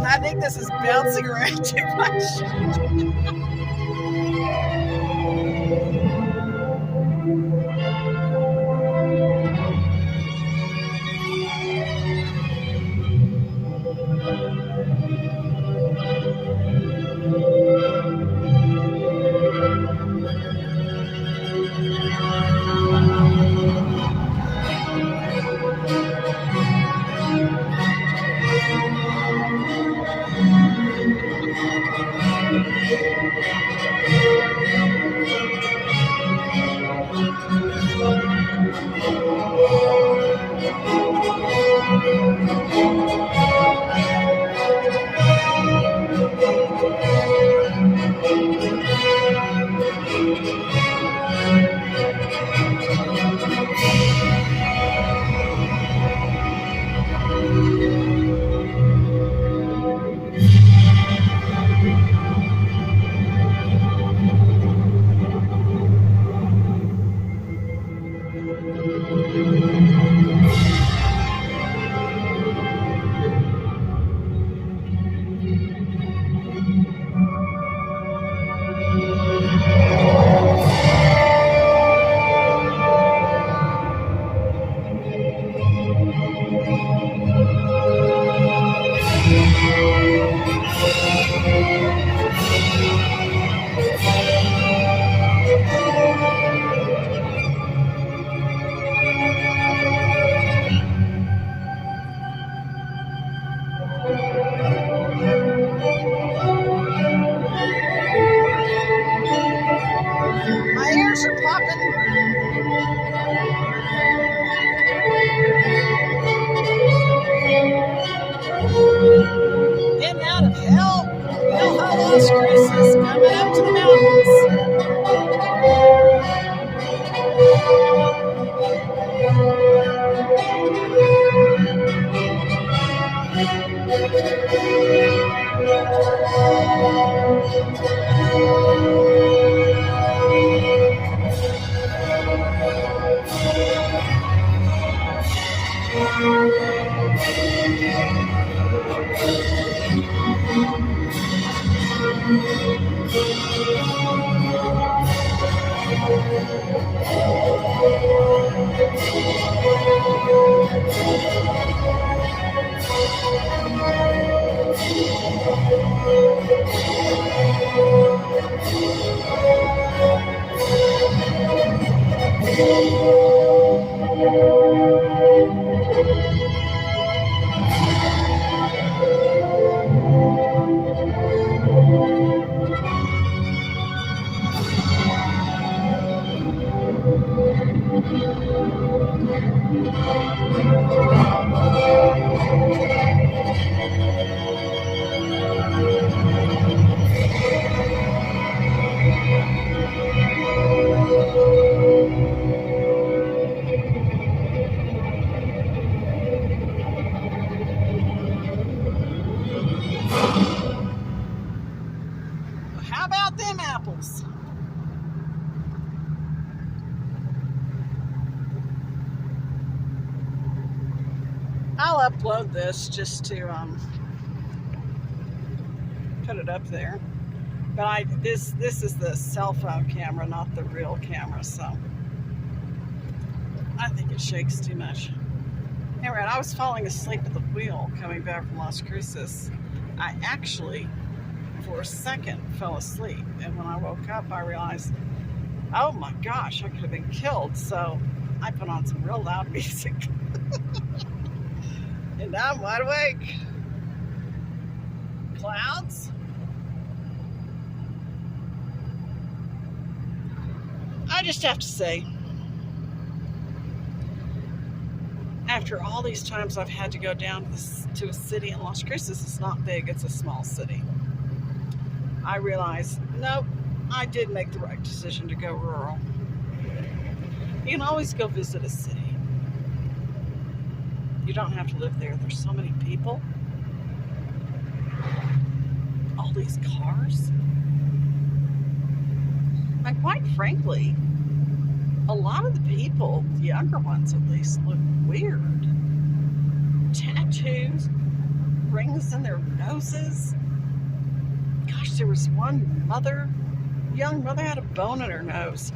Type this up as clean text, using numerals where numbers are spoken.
I think this is bouncing around too much. My ears are popping. Getting out of hell. Hell Hollows Cruises coming up to the mountains. How about them apples? I'll upload this just to put it up there. But this is the cell phone camera, not the real camera, so I think it shakes too much. Anyway, I was falling asleep at the wheel coming back from Las Cruces. I actually, for a second, fell asleep, and when I woke up, I realized, oh my gosh, I could have been killed. So I put on some real loud music. And I'm wide awake. Clouds. I just have to say, after all these times I've had to go down to a city in Las Cruces, it's not big, it's a small city, I realized, nope, I did make the right decision to go rural. You can always go visit a city. You don't have to live there. There's so many people. All these cars. And quite frankly, a lot of the people, the younger ones at least, look weird. Tattoos, rings in their noses. Gosh, there was one young mother had a bone in her nose.